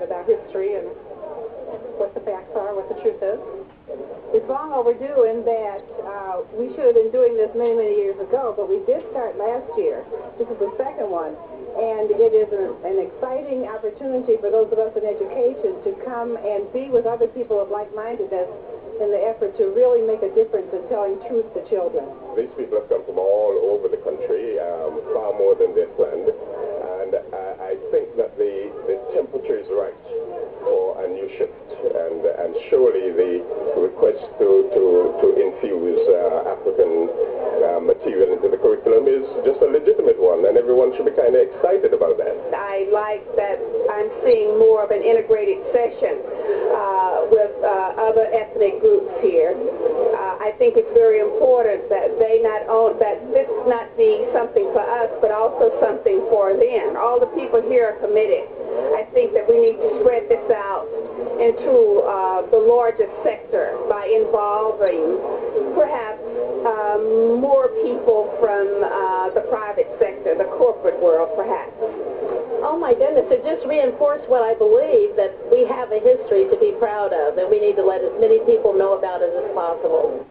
about it, our history and what the facts are, what the truth is. It's long overdue in that we should have been doing this many, many years ago, but we did start last year. This is the second one. And it is an exciting opportunity for those of us in education to come and be with other people of like-mindedness in the effort to really make a difference in telling truth to children. These people have come from all over the country, far more than this land, and I think that the temperature is right for a new shift, and surely the request to infuse African material into the curriculum is just a legitimate one, and everyone should be kind of excited about that. I like that I'm seeing more of an integrated session with other ethnic groups here. I think it's very important that this not be something for us, but also something for them. All the people here are committed. I think that we need to spread this out into the larger sector by involving perhaps more people from the private sector, the corporate world perhaps. Oh my goodness, it just reinforced what I believe, that we have a history to be proud of, and we need to let as many people know about it as possible.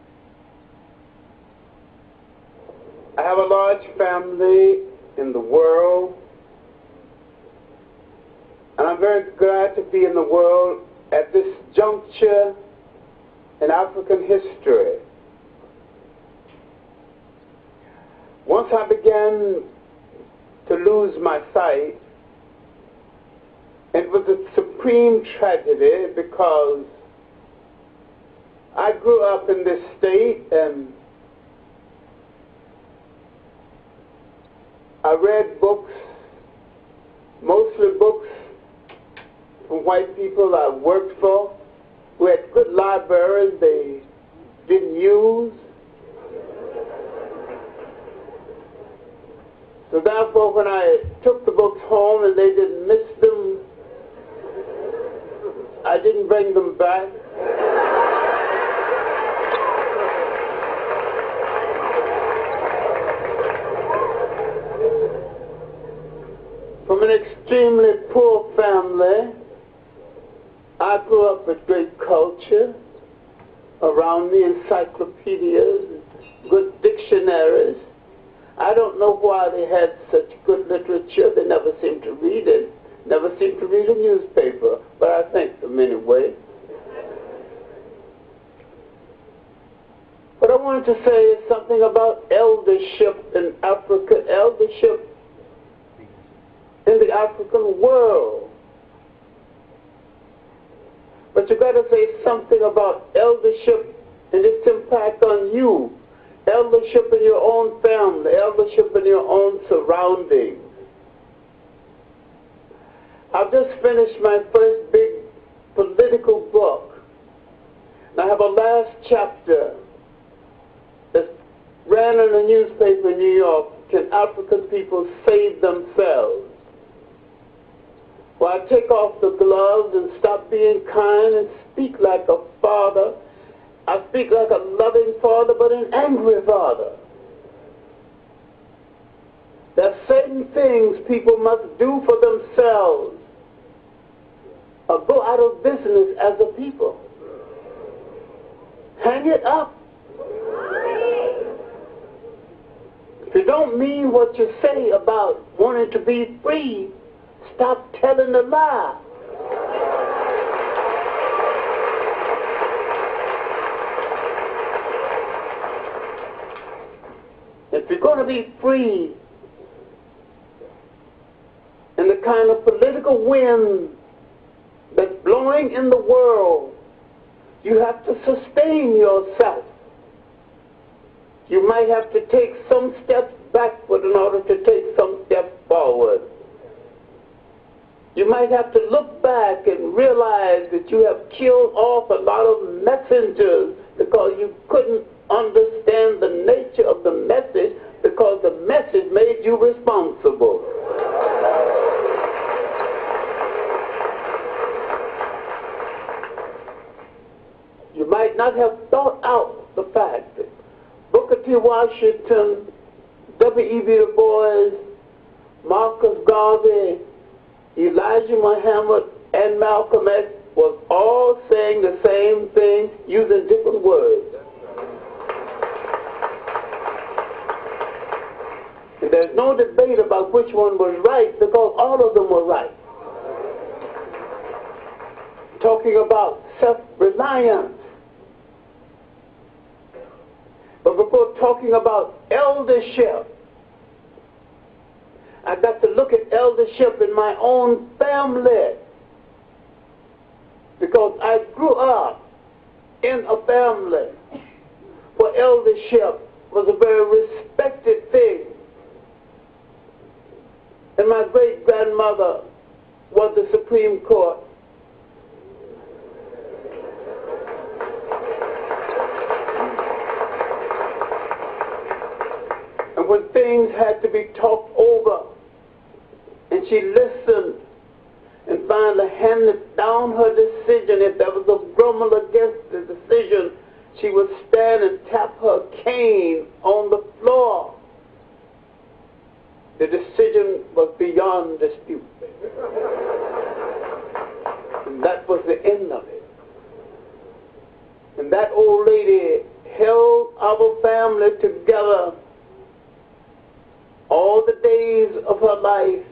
I have a large family in the world, and I'm very glad to be in the world at this juncture in African history. Once I began to lose my sight, it was a supreme tragedy because I grew up in this state and I read books, mostly books from white people I worked for, who had good libraries they didn't use. So therefore, when I took the books home and they didn't miss them, I didn't bring them back. From an extremely poor family, I grew up with great culture around me, encyclopedias, good dictionaries. I don't know why they had such good literature. They never seemed to read it, never seemed to read a newspaper, but I thank them anyway. What I wanted to say is something about eldership in Africa, eldership in the African world. But you got to say something about eldership and its impact on you. Eldership in your own family, eldership in your own surroundings. I've just finished my first big political book. And I have a last chapter that ran in a newspaper in New York, Can African People Save Themselves? Where I take off the gloves and stop being kind and speak like a father. I speak like a loving father, but an angry father. There are certain things people must do for themselves or go out of business as a people. Hang it up. If you don't mean what you say about wanting to be free, stop telling a lie. If you're going to be free in the kind of political wind that's blowing in the world, you have to sustain yourself. You might have to take some steps backward in order to take some steps forward. You might have to look back and realize that you have killed off a lot of messengers because you couldn't understand the nature of the message, because the message made you responsible. You might not have thought out the fact that Booker T. Washington, W.E.B. Du Bois, Marcus Garvey, Elijah Muhammad, and Malcolm X was all saying the same thing using different words. And there's no debate about which one was right because all of them were right. Talking about self-reliance. But before talking about eldership, I got to look at eldership in my own family. Because I grew up in a family where eldership was a very respected thing. And my great-grandmother was the Supreme Court. And when things had to be talked over, and she listened and finally handed down her decision. If there was a grumble against the decision, she would stand and tap her cane on the floor. The decision was beyond dispute. And that was the end of it. And that old lady held our family together all the days of her life,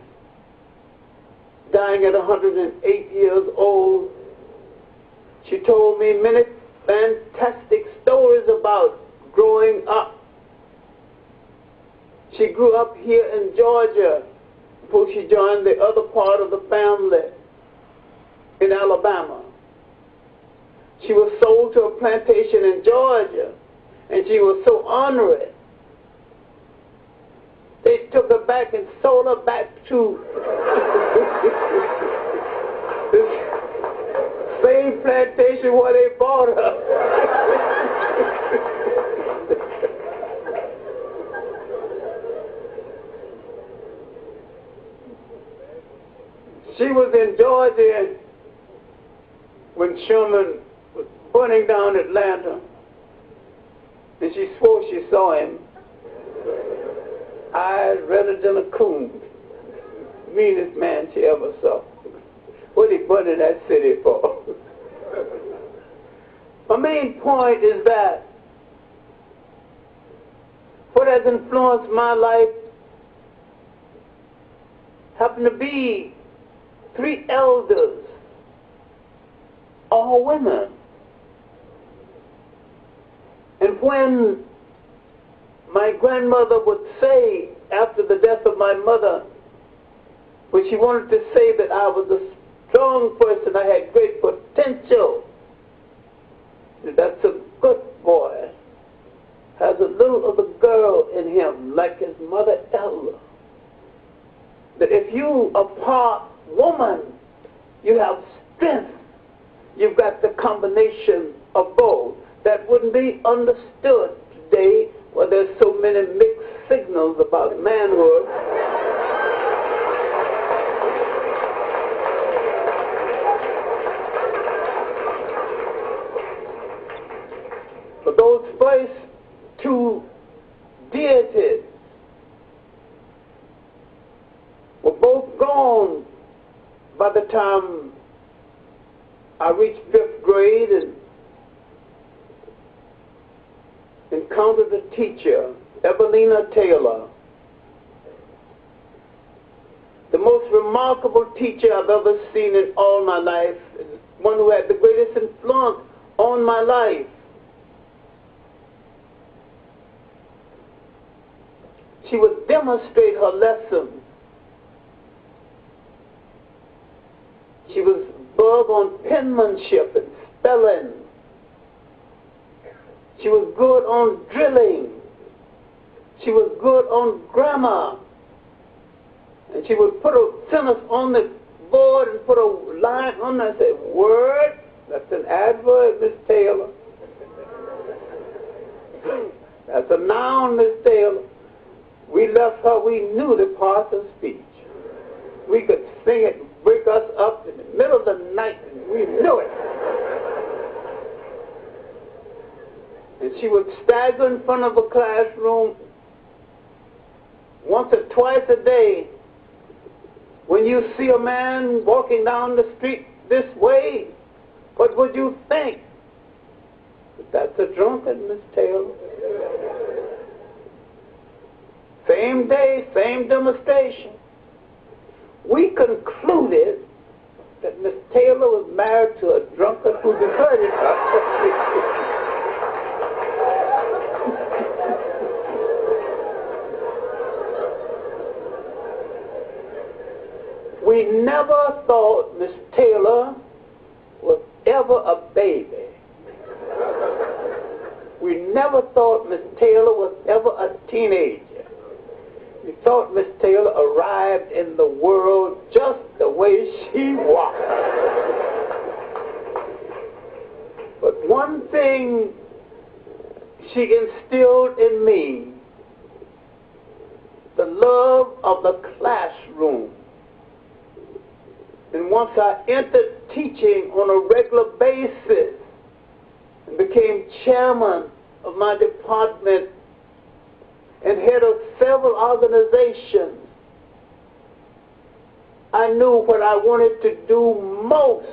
dying at 108 years old. She told me many fantastic stories about growing up. She grew up here in Georgia before she joined the other part of the family in Alabama. She was sold to a plantation in Georgia, and she was so honored. They took her back and sold her back to this same plantation where they bought her. She was in Georgia when Sherman was burning down Atlanta, and she swore she saw him. Eyes redder than a coon. Meanest man she ever saw. What he burning that city for? My main point is that what has influenced my life happen to be 3 elders, all women. And when my grandmother would say, after the death of my mother, when she wanted to say that I was a strong person, I had great potential, that's a good boy, has a little of the girl in him, like his mother Ella. That if you are part woman, you have strength. You've got the combination of both. That wouldn't be understood today, where there's so many mixed signals about manhood. But those first 2 deities were both gone by the time I reached 5th grade and encountered a teacher, Evelina Taylor, the most remarkable teacher I've ever seen in all my life, one who had the greatest influence on my life. She would demonstrate her lessons. She was big on penmanship and spelling. She was good on drilling. She was good on grammar. And she would put a sentence on the board and put a line on it and say, word, that's an adverb, Miss Taylor. That's a noun, Miss Taylor. We left her, we knew the parts of speech. We could sing it, wake us up in the middle of the night, and we knew it. And she would stagger in front of a classroom once or twice a day When you see a man walking down the street this way, what would you think? That's a drunkard, Miss Taylor. Same day, same demonstration. We concluded that Miss Taylor was married to a drunkard who deserted her. We never thought Miss Taylor was ever a baby. We never thought Miss Taylor was ever a teenager. We thought Miss Taylor arrived in the world just the way she was. But one thing she instilled in me, the love of the classroom. And once I entered teaching on a regular basis and became chairman of my department and head of several organizations, I knew what I wanted to do most,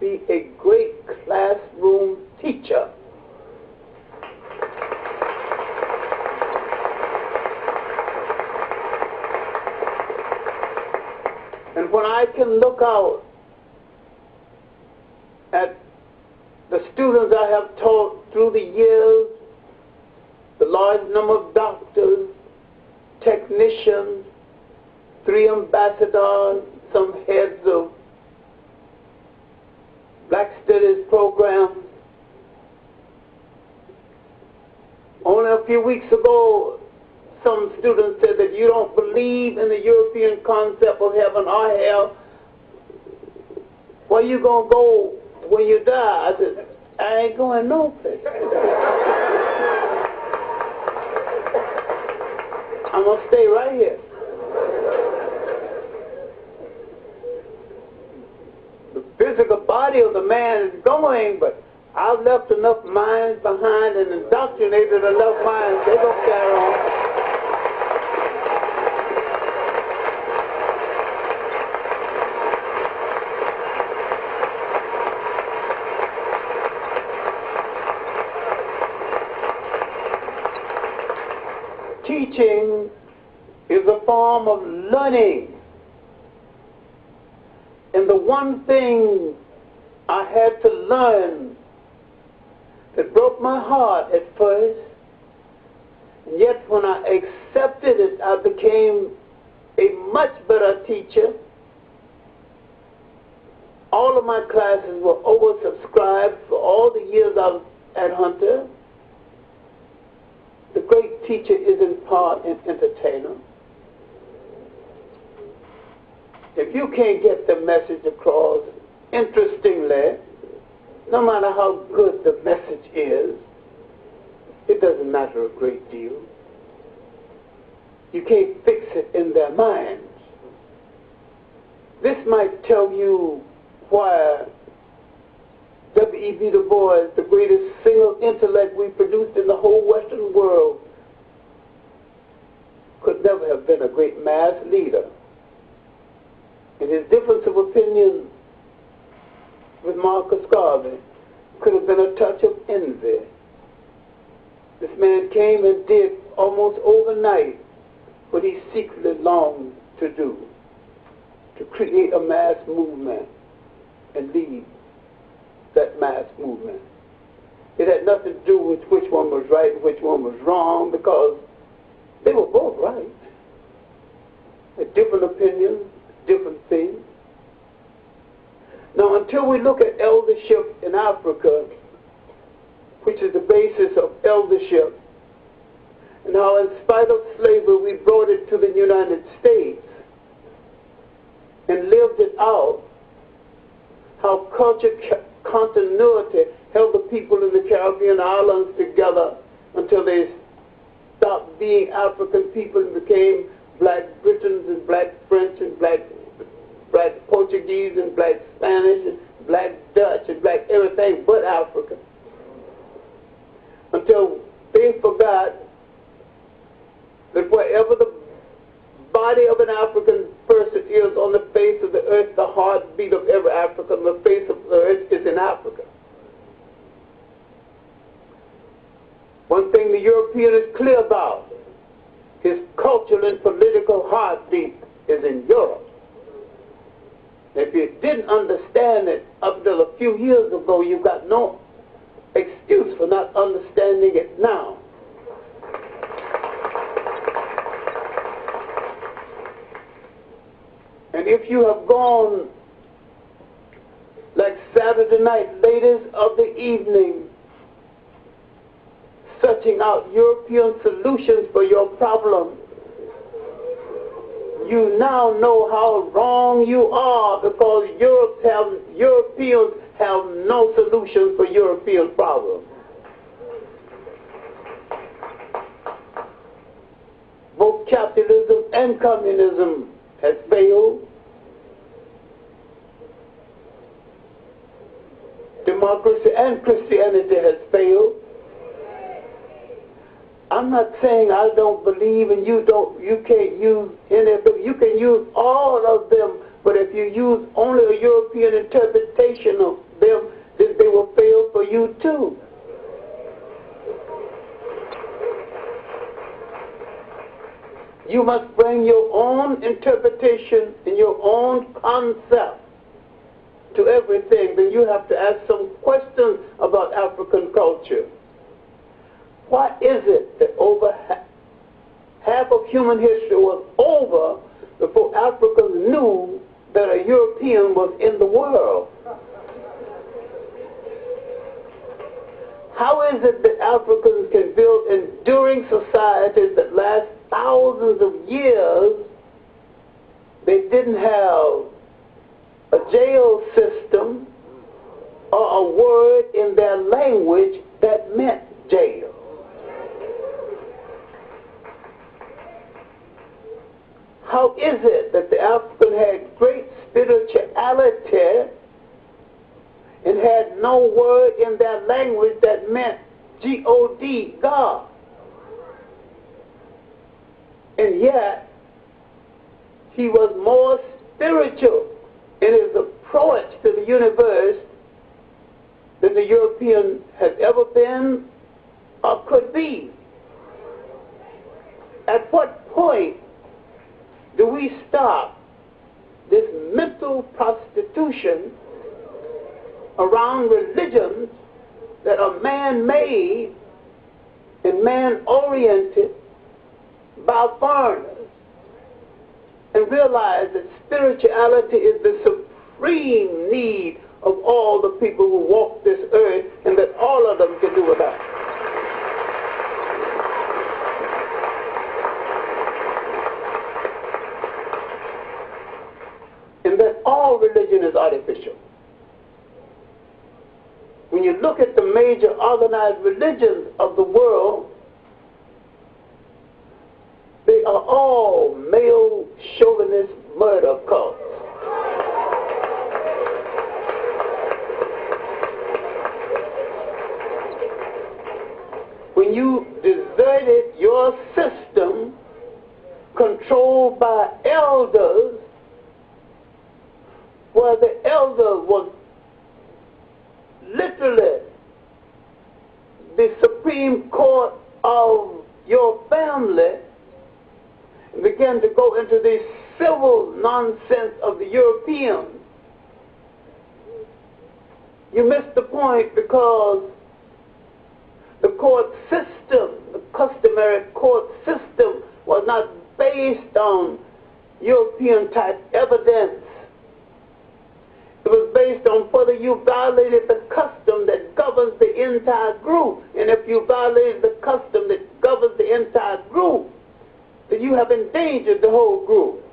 be a great classroom teacher. And when I can look out at the students I have taught through the years, the large number of doctors, technicians, 3 ambassadors, some heads of Black Studies programs. Only a few weeks ago, some students said that you don't believe in the European concept of heaven or hell. Where you going to go when you die? I said, I ain't going no place. I'm going to stay right here. The physical body of the man is going, but I've left enough minds behind and indoctrinated enough minds. They don't carry on. Teaching is a form of learning. And the one thing I had to learn that broke my heart at first, and yet when I accepted it, I became a much better teacher. All of my classes were oversubscribed for all the years I was at Hunter. The great teacher is in part an entertainer. If you can't get the message across interestingly, no matter how good the message is, it doesn't matter a great deal. You can't fix it in their minds. This might tell you why W.E.B. Du Bois, the greatest single intellect we produced in the whole Western world, could never have been a great mass leader. And his difference of opinion with Marcus Garvey could have been a touch of envy. This man came and did almost overnight what he secretly longed to do, to create a mass movement and lead that mass movement. It had nothing to do with which one was right and which one was wrong, because they were both right. Had different opinions, different things. Now, until we look at eldership in Africa, which is the basis of eldership, and how in spite of slavery we brought it to the United States and lived it out, how culture continuity held the people in the Caribbean islands together until they stopped being African people and became Black Britons and Black French and Black Portuguese and Black Spanish and Black Dutch and Black everything but African. Until they forgot that wherever the body of an African heartbeat of every African on the face of the earth is in Africa. One thing the European is clear about, his cultural and political heartbeat is in Europe. If you didn't understand it up till a few years ago, you've got no excuse for not understanding it now. And if you have gone like Saturday night, ladies of the evening, searching out European solutions for your problem, you now know how wrong you are, because Europeans have no solutions for European problems. Both capitalism and communism has failed. Democracy and Christianity has failed. I'm not saying I don't believe and you can't use any of them. You can use all of them, but if you use only a European interpretation of them, then they will fail for you too. You must bring your own interpretation and your own concept to everything. Then you have to ask some questions about African culture. Why is it that over half of human history was over before Africans knew that a European was in the world? How is it that Africans can build enduring societies that last thousands of years? They didn't have a jail system or a word in their language that meant jail. How is it that the African had great spirituality and had no word in their language that meant G-O-D, God? And yet, he was more spiritual in his approach to the universe than the European has ever been or could be. At what point do we stop this mental prostitution around religions that are man-made and man-oriented by foreigners, and realize that spirituality is the supreme need of all the people who walk this earth, and that all of them can do without it? And that all religion is artificial. When you look at the major organized religions of the world, they are all male chauvinist murder cults. When you deserted your system controlled by elders, where the elder was literally the Supreme Court of your family, and began to go into the civil nonsense of the Europeans, you missed the point, because the court system, the customary court system, was not based on European-type evidence. It was based on whether you violated the custom that governs the entire group. And if you violated the custom that governs the entire group, then you have endangered the whole group.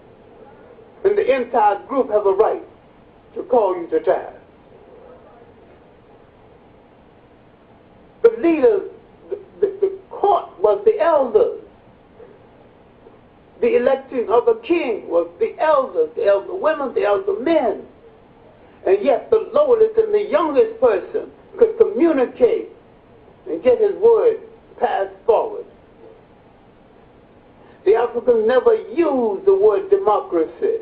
And the entire group have a right to call you to task. The leaders, the court was the elders. The electing of a king was the elders, the elder women, the elder men. And yet the lowest and the youngest person could communicate and get his word passed forward. The Africans never used the word democracy,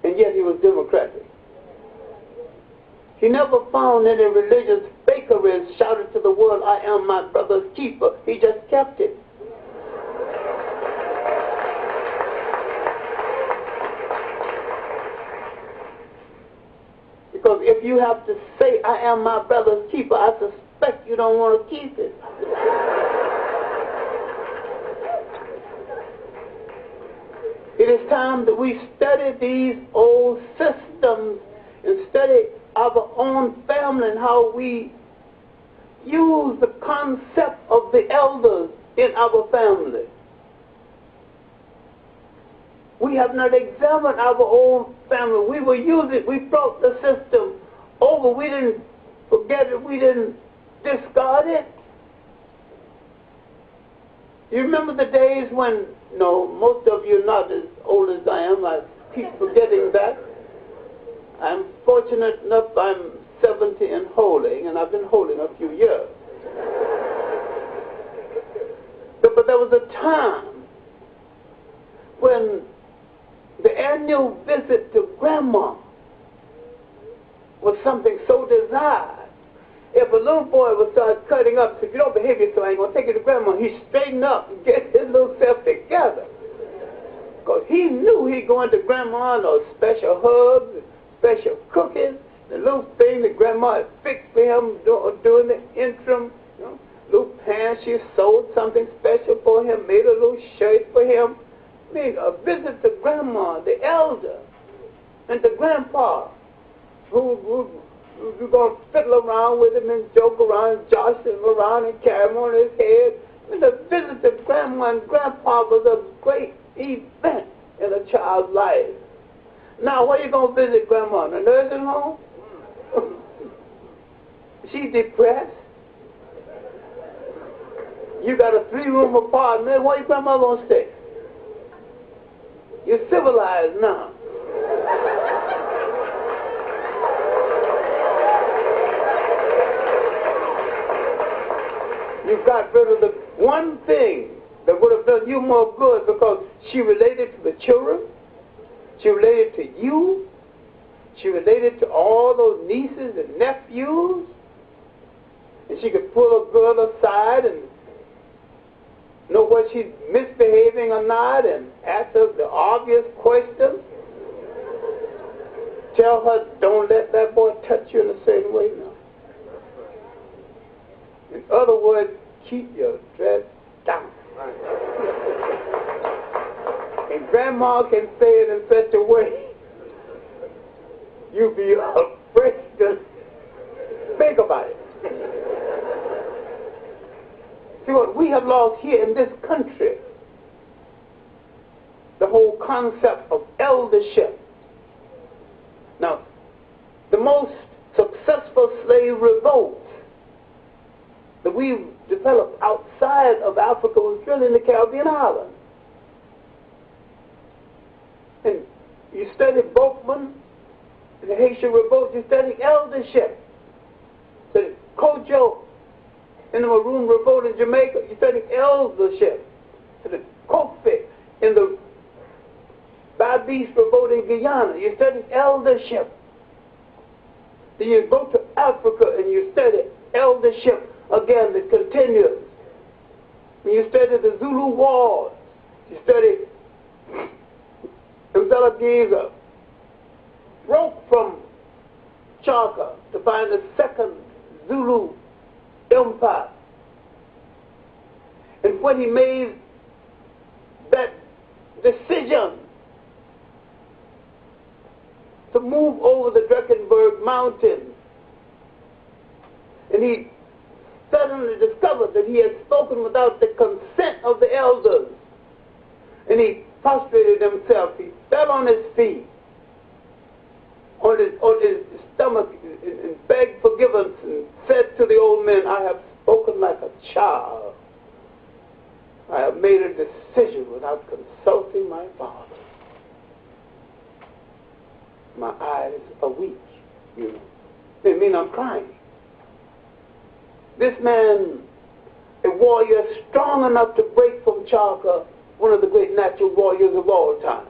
and yet he was democratic. He never found any religious fakeries shouted to the world, I am my brother's keeper. He just kept it. Because if you have to say, I am my brother's keeper, I suspect you don't want to keep it. It is time that we study these old systems and study our own family and how we use the concept of the elders in our family. We have not examined our own family. We will use it. We brought the system over. We didn't forget it. We didn't discard it. You remember the days when, no, most of you are not as old as I am. I keep forgetting that. I'm fortunate enough I'm 70 and holding, and I've been holding a few years. But there was a time when the annual visit to Grandma was something so desired. If a little boy would start cutting up, if you don't behave yourself, I ain't going to take you to Grandma, he'd straighten up and get his little self together. Because he knew he'd go into Grandma and those special hugs, special cookies, the little thing that Grandma had fixed for him during the interim, you know, little pants, she sewed something special for him, made a little shirt for him. I mean, a visit to Grandma, the elder, and to Grandpa, who you're going to fiddle around with him and joke around, josh him around and carry him on his head. And the visit to Grandma and Grandpa was a great event in a child's life. Now, where you going to visit Grandma? In a nursing home? She's depressed. You got a 3-room apartment. Where your grandma going to stay? You're civilized now. You got rid of the one thing that would have done you more good, because she related to the children, she related to you, she related to all those nieces and nephews, and she could pull a girl aside and know what she's misbehaving or not and ask her the obvious questions. Tell her, don't let that boy touch you in a certain way now. In other words, keep your dress down. And Grandma can say it in such a way, you'll be afraid to think about it. See what we have lost here in this country, the whole concept of eldership. Now, the most successful slave revolt that we've developed outside of Africa was really in the Caribbean islands. And you study Boatman and the Haitian revolt, you study eldership. So Kojo in the Maroon revolt in Jamaica, you study eldership. So the Kofi in the Babis revolt in Guyana, you study eldership. Then you go to Africa and you study eldership again, that continues. When you study the Zulu Wars, you study Mzalagiza broke from Chaka to find the second Zulu Empire. And when he made that decision to move over the Drakensberg Mountains, and he suddenly discovered that he had spoken without the consent of the elders, and he prostrated himself. He fell on his feet, on his stomach, and begged forgiveness, and said to the old men, I have spoken like a child. I have made a decision without consulting my father. My eyes are weak, you know. They mean I'm crying. This man, a warrior strong enough to break from Chaka, one of the great natural warriors of all time.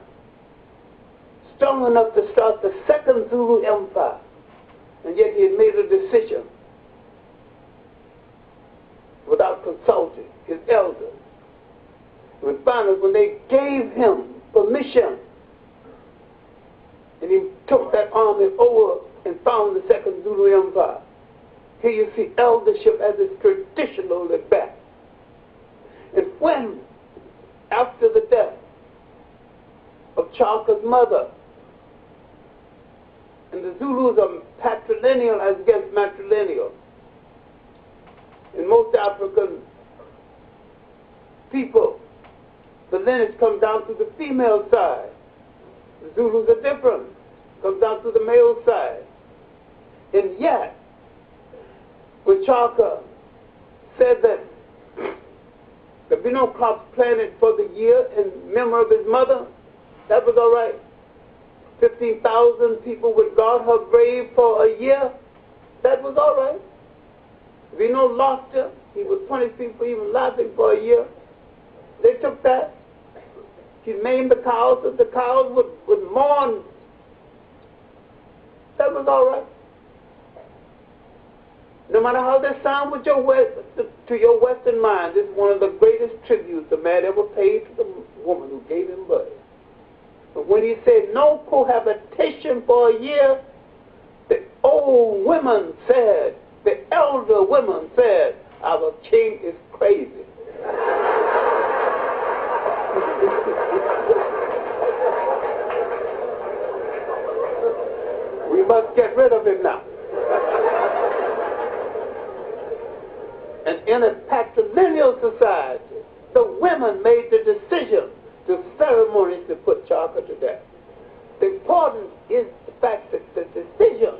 Strong enough to start the second Zulu Empire. And yet he had made a decision without consulting his elders. It was finally when they gave him permission, and he took that army over and found the Second Zulu Empire. Here you see eldership as it's traditionally back. And when, after the death of Clarke's mother, and the Zulus are patrilineal as against matrilineal, in most African people, the lineage comes down to the female side. The Zulus are different. Comes down to the male side. And yet, when Clarke said that there'd be no crops planted for the year in memory of his mother, that was all right. 15,000 people would guard her grave for a year, that was all right. There'd be no laughter. He would punish people even laughing for a year. They took that. He named the cows, and the cows would mourn. That was all right. No matter how they sound with to your Western mind, this is one of the greatest tributes a man ever paid to the woman who gave him birth. But when he said no cohabitation for a year, the old women said, the elder women said, our king is crazy. We must get rid of him now. And in a patrilineal society, the women made the decision to ceremoniously put Clarke to death. The important is the fact that the decision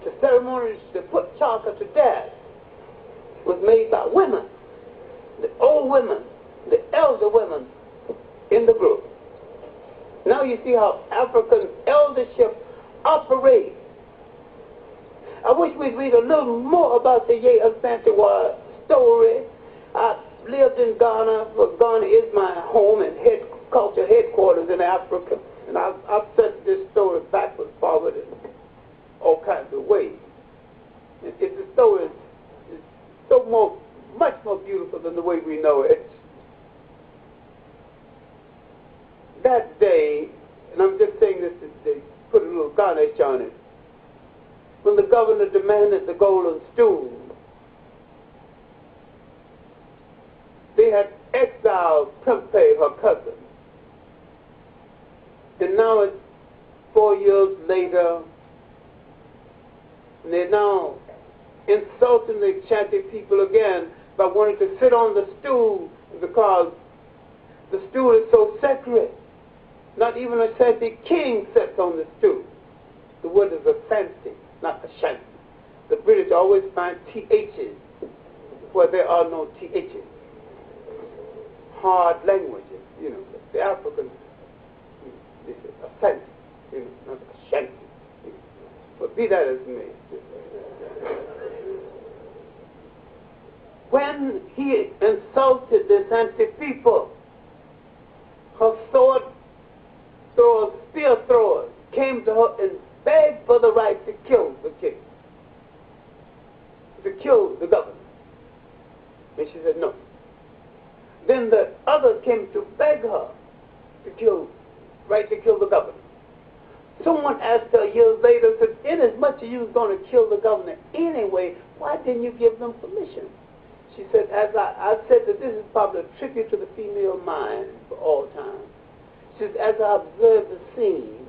to ceremoniously put Clarke to death was made by women, the old women, the elder women in the group. Now you see how African eldership operates. I wish we'd read a little more about the Ashanti story. I lived in Ghana, but Ghana is my home and culture headquarters in Africa. And I've set this story backwards, forward, in all kinds of ways. The story is much more beautiful than the way we know it. That day, and I'm just saying this to put a little garnish on it, when the governor demanded the golden stool, they had exiled Prempe, her cousin. And now it's 4 years later, and they're now insulting the Ashanti people again by wanting to sit on the stool because the stool is so sacred. Not even a Ashanti king sits on the stool. The word is Ashanti, not Ashanti. The British always find THs where there are no THs. Hard languages, you know. The Africans, they say Ashanti, you know, not Ashanti. But be that as it may. When he insulted the Ashanti people, her sword throwers, spear throwers, came to her and begged for the right to kill the king, to kill the governor. And she said no. Then the others came to beg her to kill the governor. Someone asked her years later, said, inasmuch as you was going to kill the governor anyway, why didn't you give them permission? She said, as I said that this is probably a tribute to the female mind for all time. She said, as I observed the scene,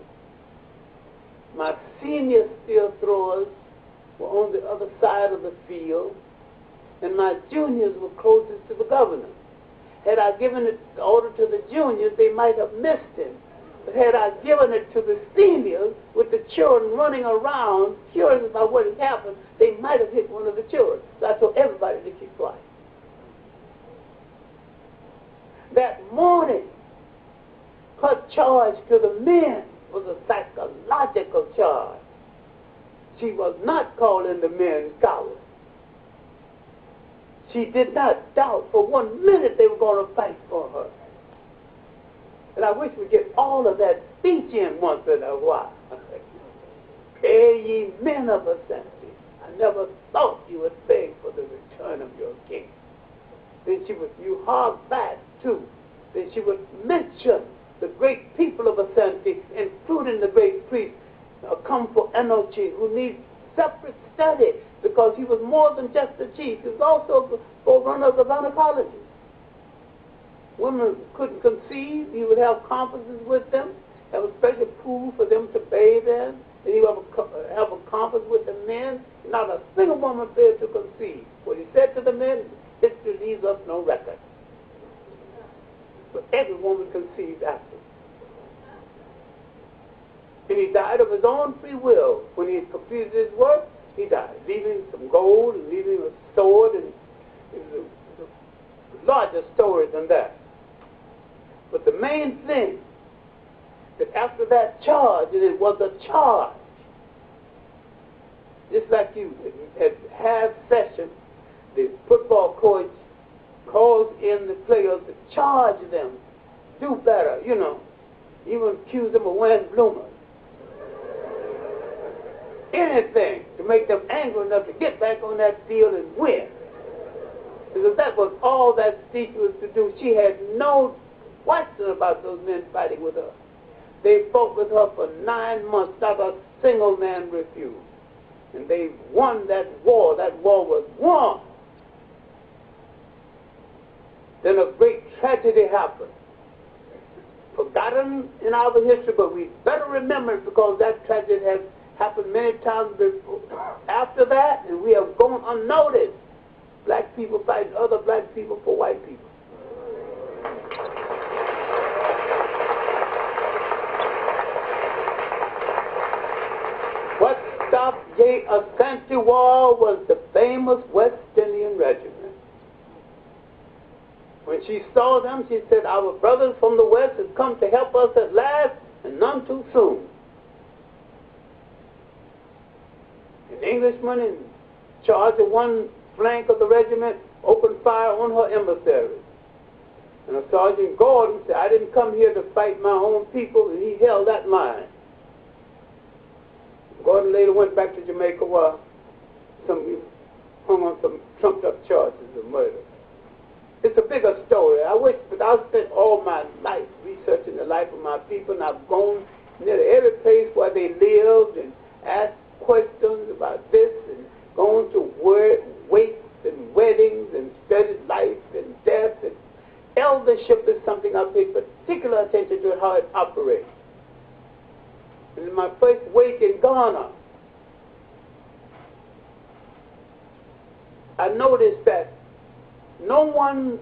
my senior spear throwers were on the other side of the field, and my juniors were closest to the governor. Had I given the order to the juniors, they might have missed him. But had I given it to the seniors, with the children running around, curious about what had happened, they might have hit one of the children. So I told everybody to keep quiet. That morning, her charge to the men was a psychological charge. She was not calling the men cowards. She did not doubt for 1 minute they were going to fight for her. And I wish we'd get all of that speech in once in a while. Prepare ye men of Ashanti. I never thought you would beg for the return of your king. Then she would, you hark back too. Then she would mention the great people of Ashanti, including the great priest, Kampo Enochi, who needs separate study because he was more than just a chief. He was also the forerunner of the gynecology. Women couldn't conceive. He would have conferences with them, have a special pool for them to bathe in, and he would have a conference with the men. Not a single woman failed to conceive. What he said to the men, history leaves us no record. But every woman conceived after. And he died of his own free will. When he had completed his work, he died, leaving some gold and leaving a sword, and it was a larger story than that. But the main thing, that after that charge, and it was a charge, just like you at half session, the football coach calls in the players to charge them, do better, you know, even accuse them of wearing bloomers. Anything to make them angry enough to get back on that field and win. Because that was all that teacher was to do. She had no question about those men fighting with her. They fought with her for 9 months, not a single man refused. And they won that war. That war was won. Then a great tragedy happened. Forgotten in our history, but we better remember it because that tragedy has happened many times before. After that, and we have gone unnoticed. Black people fighting other black people for white people. What stopped the Ashanti War was the famous West Indian Regiment. When she saw them, she said, our brothers from the West have come to help us at last, and none too soon. An Englishman in charge of one flank of the regiment opened fire on her emissaries. And a Sergeant Gordon said, I didn't come here to fight my own people, and he held that line. Gordon later went back to Jamaica where some hung on some trumped up charges of murder. It's a bigger story. I wish, but I've spent all my life researching the life of my people, and I've gone nearly every place where they lived and asked questions about this and gone to wakes and weddings and studied life and death. And eldership is something I pay particular attention to how it operates. And in my first wake in Ghana, I noticed that no one,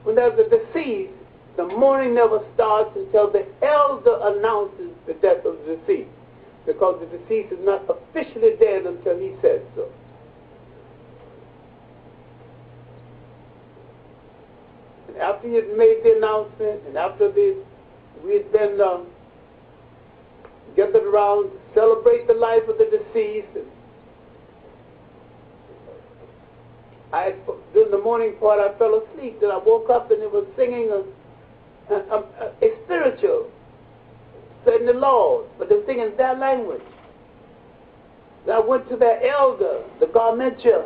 when there's a deceased, the mourning never starts until the elder announces the death of the deceased, because the deceased is not officially dead until he says so. And after he had made the announcement, and after we had been gathered around to celebrate the life of the deceased, and during the morning part, I fell asleep. Then I woke up and it was singing a spiritual, saying the Lord, but they were singing their language. Then I went to their elder, the Garmentia.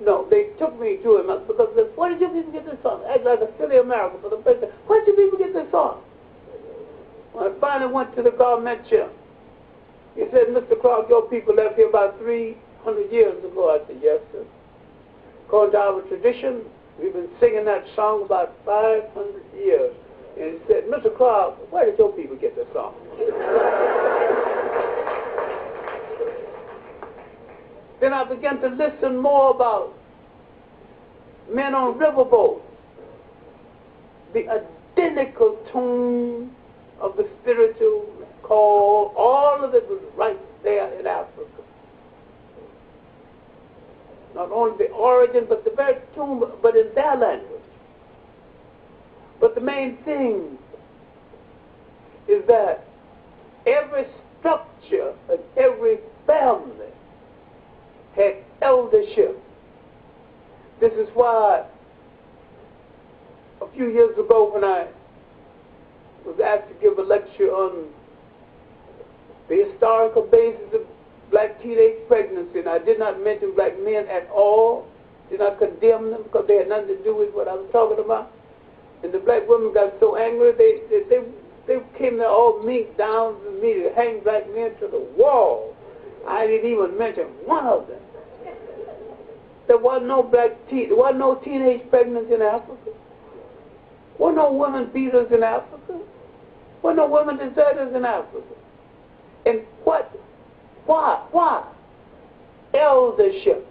No, they took me to him because they said, where did you people get this song? I act like a silly American for the first time. Where did you people get this song? When I finally went to the Garmentia, he said, Mr. Clarke, your people left here about 300 years ago. I said, yes, sir. According to our tradition, we've been singing that song about 500 years. And he said, Mr. Clarke, where did your people get this song? Then I began to listen more about men on riverboats, the identical tune of the spiritual call, all of it was right there in Africa. Not only the origin, but the very tune, but in their language. But the main thing is that every structure and every family had eldership. This is why a few years ago when I was asked to give a lecture on the historical basis of black teenage pregnancy, and I did not mention black men at all, did not condemn them because they had nothing to do with what I was talking about. And the black women got so angry, they came there all meek down to me to hang black men to the wall. I didn't even mention one of them. There wasn't no teenage pregnancy in Africa. There wasn't no women beaters in Africa. There wasn't no women deserters in Africa. And what? Why? Eldership.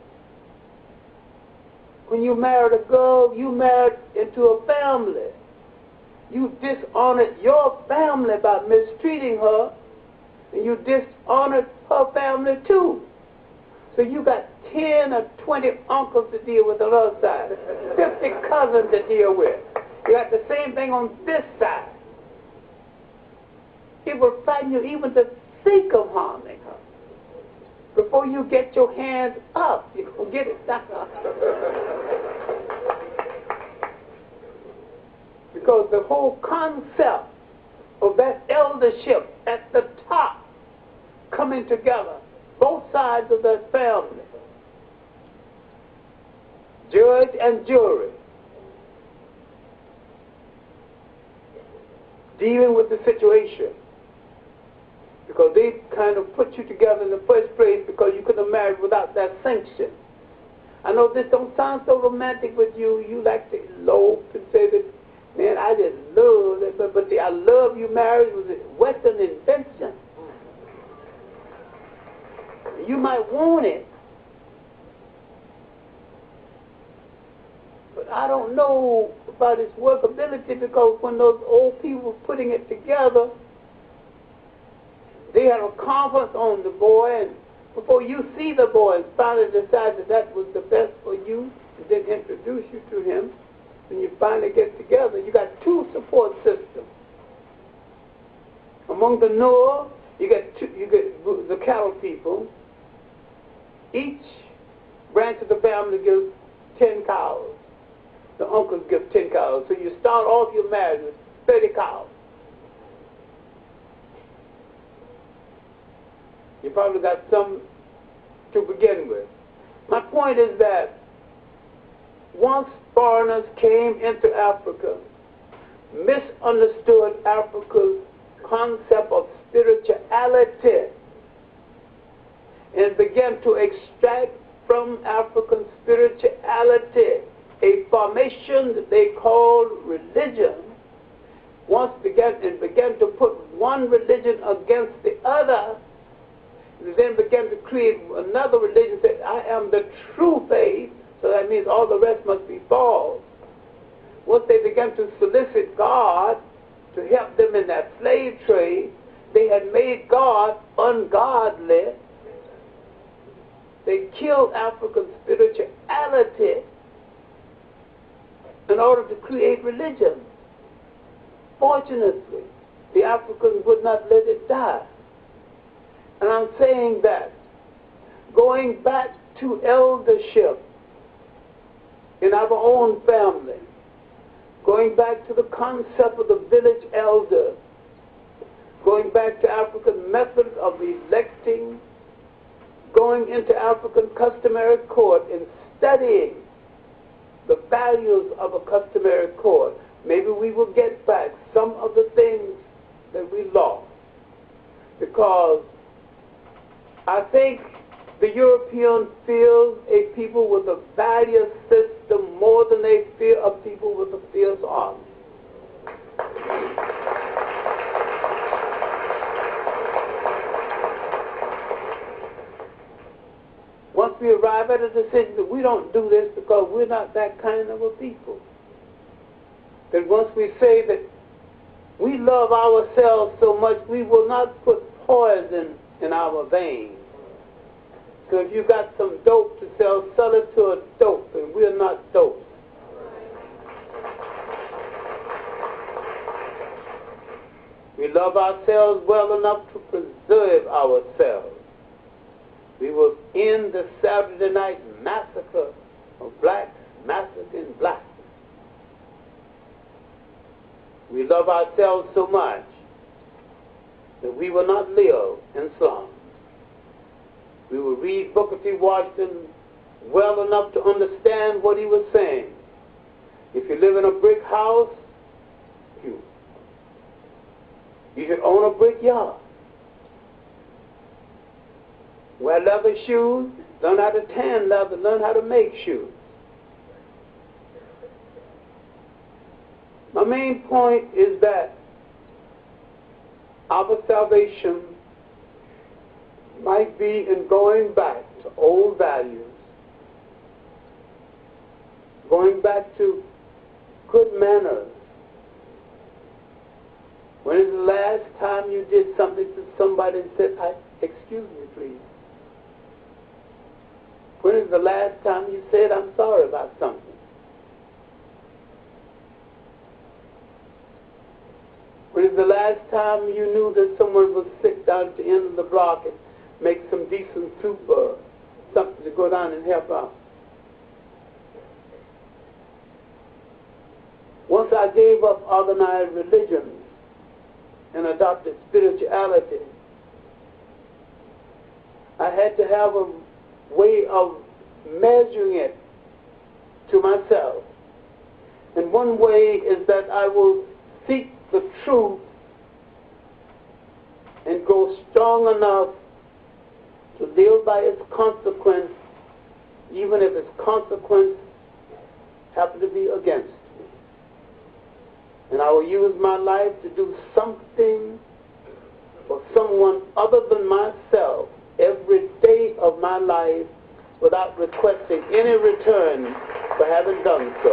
When you married a girl, you married into a family. You dishonored your family by mistreating her, and you dishonored her family too. So you got 10 or 20 uncles to deal with on the other side, 50 cousins to deal with. You got the same thing on this side. It will frighten you even to think of harming her. Before you get your hands up, you will get it down. Because the whole concept of that eldership at the top coming together, both sides of that family, judge and jury, dealing with the situation. Because they kind of put you together in the first place because you couldn't have married without that sanction. I know this don't sound so romantic with you. You like to elope and say that, man, I just love it. But the I love you marriage was a Western invention. You might want it. But I don't know about its workability because when those old people were putting it together, they had a conference on the boy, and before you see the boy and finally decide that was the best for you, and then introduce you to him, and you finally get together, you got two support systems. Among the Noah, you get the cattle people. Each branch of the family gives 10 cows. The uncles give 10 cows. So you start off your marriage with 30 cows. You probably got some to begin with. My point is that once foreigners came into Africa, misunderstood Africa's concept of spirituality and began to extract from African spirituality a formation that they called religion, once began to put one religion against the other, they then began to create another religion that said, I am the true faith, so that means all the rest must be false. Once they began to solicit God to help them in that slave trade, they had made God ungodly. They killed African spirituality in order to create religion. Fortunately, the Africans would not let it die. And I'm saying that going back to eldership in our own family, going back to the concept of the village elder, going back to African methods of electing, going into African customary court and studying the values of a customary court, maybe we will get back some of the things that we lost. Because I think the European fears a people with a value system more than they fear a people with a fierce army. Once we arrive at a decision that we don't do this because we're not that kind of a people, then once we say that we love ourselves so much, we will not put poison in our veins. So if you got some dope to sell, sell it to a dope, and we're not dope. We love ourselves well enough to preserve ourselves. We will end the Saturday night massacre of blacks massacring blacks. We love ourselves so much that we will not live in slums. We will read Booker T. Washington well enough to understand what he was saying. If you live in a brick house, you should own a brick yard. Wear leather shoes, learn how to tan leather, learn how to make shoes. My main point is that our salvation might be in going back to old values, going back to good manners. When is the last time you did something to somebody and said, excuse me, please? When is the last time you said, I'm sorry about something? When is the last time you knew that someone was sick down at the end of the block and make some decent soup or something to go down and help out? Once I gave up organized religions and adopted spirituality, I had to have a way of measuring it to myself. And one way is that I will seek the truth and go strong enough to live by its consequence, even if its consequence happen to be against me. And I will use my life to do something for someone other than myself every day of my life without requesting any return for having done so.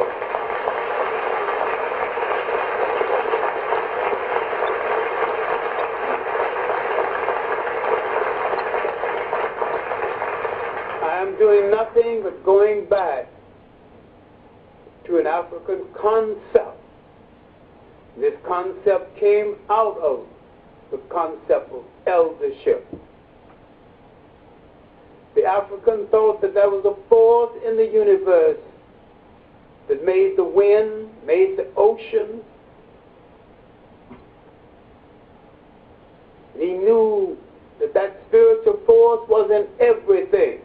I am doing nothing but going back to an African concept. This concept came out of the concept of eldership. The African thought that there was a force in the universe that made the wind, made the ocean. And he knew that that spiritual force was in everything.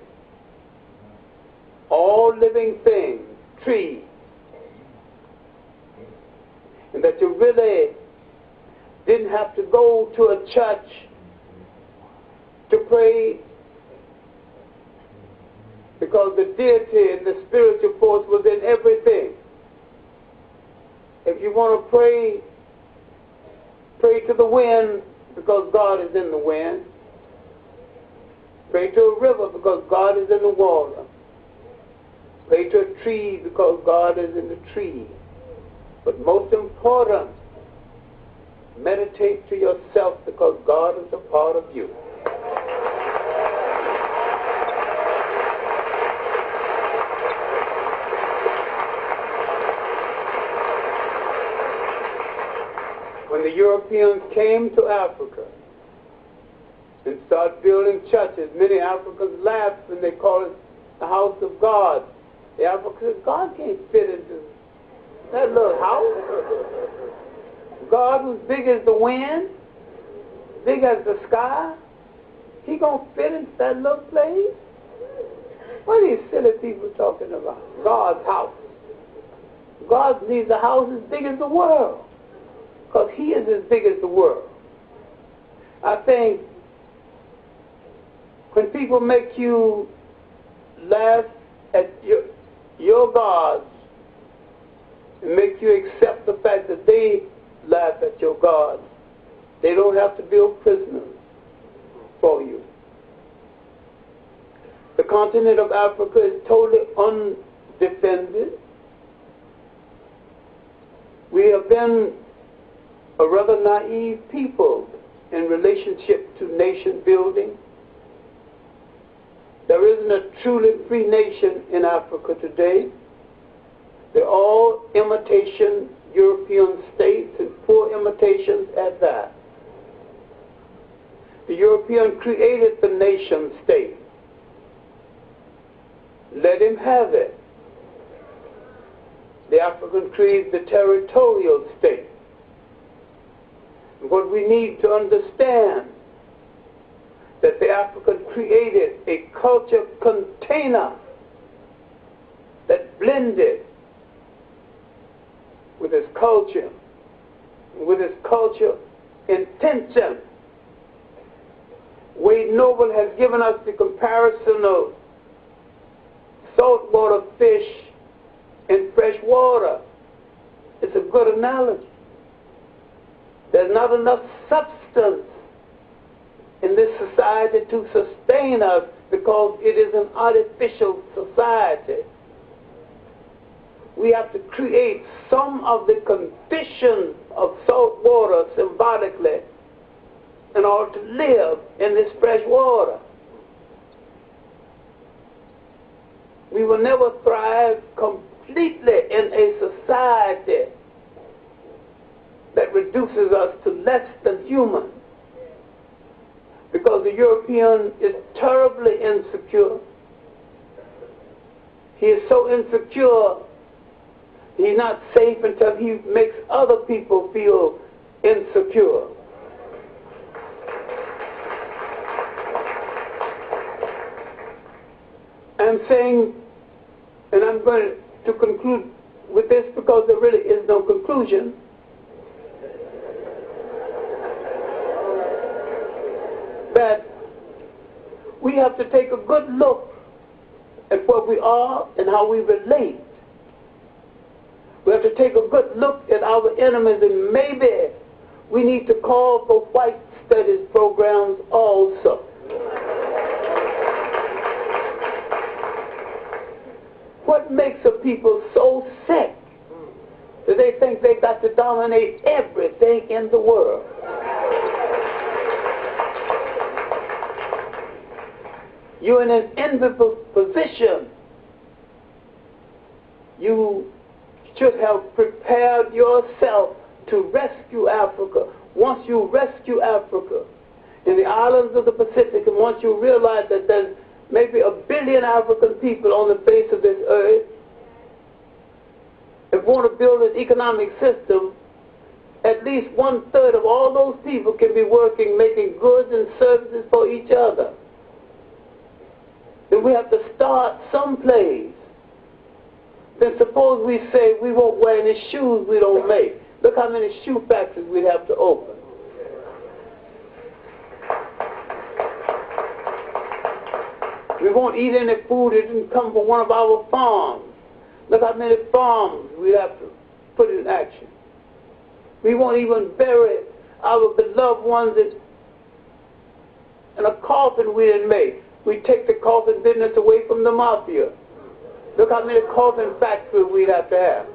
All living things, trees. And that you really didn't have to go to a church to pray, because the deity and the spiritual force was in everything. If you want to pray, pray to the wind, because God is in the wind. Pray to a river, because God is in the water. Pray to a tree, because God is in the tree. But most important, meditate to yourself, because God is a part of you. When the Europeans came to Africa and started building churches, many Africans laughed when they called it the house of God. The Africans said, God can't fit into that little house. God was big as the wind, big as the sky. He gonna fit into that little place? What are these silly people talking about? God's house. God needs a house as big as the world, because He is as big as the world. I think when people make you laugh at your gods and make you accept the fact that they laugh at your gods, they don't have to build prisoners for you. The continent of Africa is totally undefended. We have been a rather naive people in relationship to nation building. There isn't a truly free nation in Africa today. They're all imitation European states, and poor imitations at that. The European created the nation state. Let him have it. The African created the territorial state. What we need to understand that the African created a culture container that blended with his culture intention. Wade Noble has given us the comparison of saltwater fish and fresh water. It's a good analogy. There's not enough substance in this society to sustain us because it is an artificial society. We have to create some of the conditions of salt water symbolically in order to live in this fresh water. We will never thrive completely in a society that reduces us to less than human, because the European is terribly insecure. He is so insecure, he's not safe until he makes other people feel insecure. I'm saying, and I'm going to conclude with this because there really is no conclusion, that we have to take a good look at what we are and how we relate. We have to take a good look at our enemies, and maybe we need to call for white studies programs also. What makes a people so sick that they think they've got to dominate everything in the world? You're in an enviable position. You should have prepared yourself to rescue Africa. Once you rescue Africa in the islands of the Pacific, and once you realize that there's maybe 1 billion African people on the face of this earth, if we want to build an economic system, at least 1/3 of all those people can be working, making goods and services for each other. Then we have to start someplace. Then suppose we say we won't wear any shoes we don't make. Look how many shoe factories we'd have to open. We won't eat any food that didn't come from one of our farms. Look how many farms we'd have to put in action. We won't even bury our beloved ones in a coffin we didn't make. We take the coffin business away from the mafia. Look how many coffin factories we'd have to have.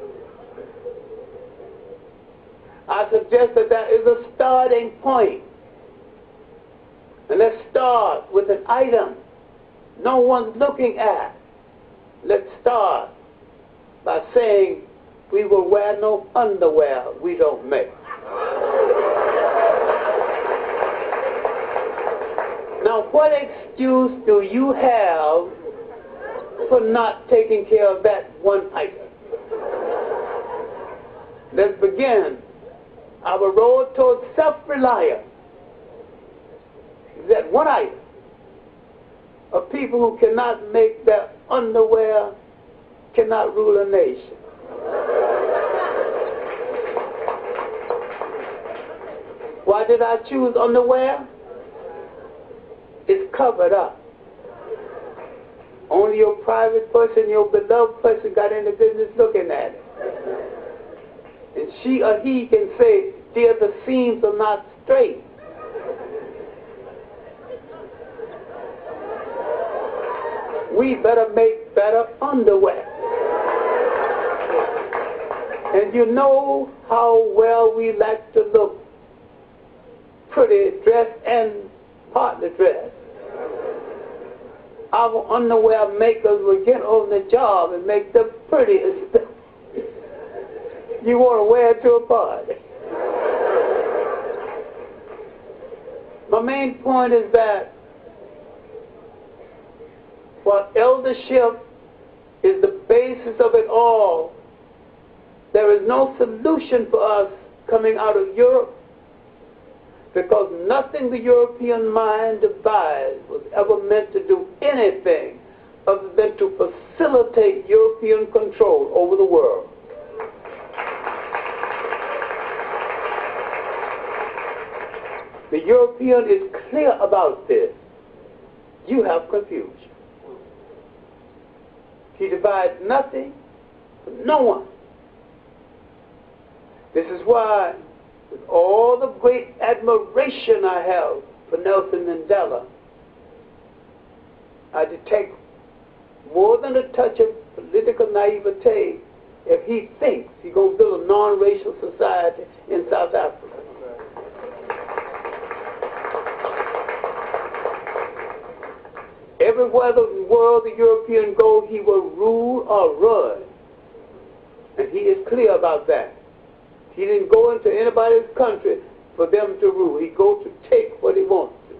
I suggest that that is a starting point. And let's start with an item no one's looking at. Let's start by saying we will wear no underwear we don't make. Now, what excuse do you have for not taking care of that one item? Let's begin our road towards self-reliance. That one item of people who cannot make their underwear cannot rule a nation. Why did I choose underwear? It's covered up. Only your private person, your beloved person got in the business looking at it. And she or he can say, dear, the seams are not straight. We better make better underwear. And you know how well we like to look pretty dressed and partly dressed. Our underwear makers will get on the job and make the prettiest stuff. You want to wear it to a party. My main point is that while eldership is the basis of it all, there is no solution for us coming out of Europe because nothing the European mind devised was ever meant to do anything other than to facilitate European control over the world. The European is clear about this. You have confusion. He divides nothing for no one. This is why, with all the great admiration I have for Nelson Mandela, I detect more than a touch of political naivete if he thinks he's going to build a non-racial society in South Africa. Everywhere in the world the European goes, he will rule or run. And he is clear about that. He didn't go into anybody's country for them to rule. He goes to take what he wants to.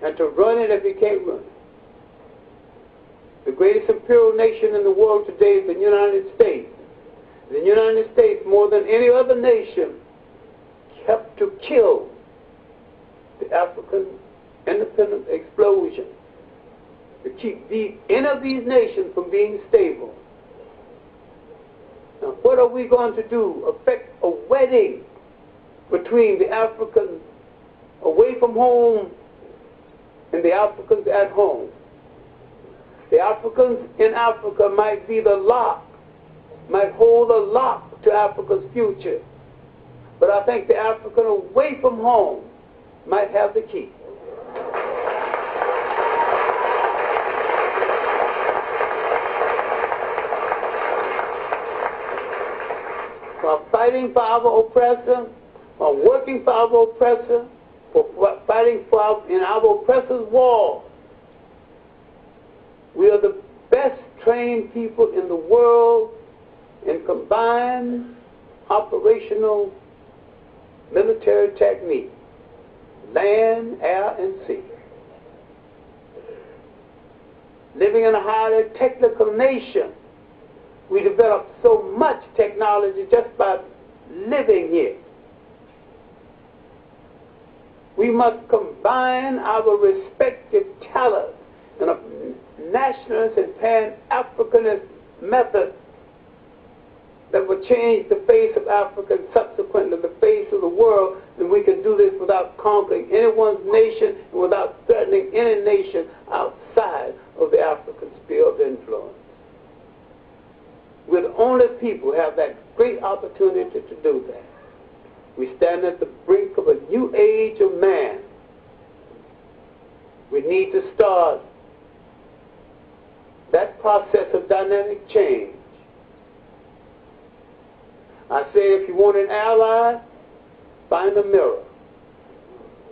And to run it if he can't run it. The greatest imperial nation in the world today is the United States. The United States, more than any other nation, helped to kill the African independent explosion, to keep any of these nations from being stable. Now, what are we going to do? Affect a wedding between the Africans away from home and the Africans at home. The Africans in Africa might be the lock, might hold a lock to Africa's future. But I think the African away from home might have the key. While fighting for our oppressor, while working for our oppressor, for fighting in our oppressor's war, we are the best trained people in the world in combined operational military technique, land, air, and sea. Living in a highly technical nation, we develop so much technology just by living here. We must combine our respective talents in a nationalist and pan-Africanist method that will change the face of Africa and subsequently the face of the world, and we can do this without conquering anyone's nation and without threatening any nation outside of the African sphere of influence. We're the only people who have that great opportunity to do that. We stand at the brink of a new age of man. We need to start that process of dynamic change. I say if you want an ally, find a mirror.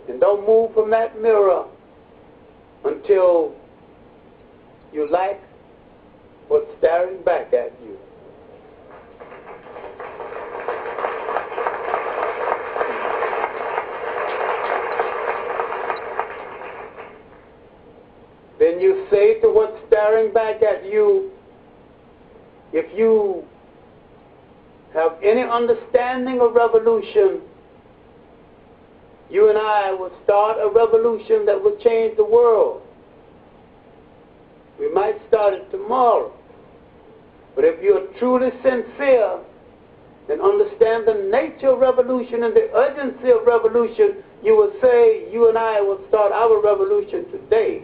And don't move from that mirror until you like what's staring back at you. Then you say to what's staring back at you, if you have any understanding of revolution, you and I will start a revolution that will change the world. We might start it tomorrow. But if you're truly sincere and understand the nature of revolution and the urgency of revolution, you will say, you and I will start our revolution today.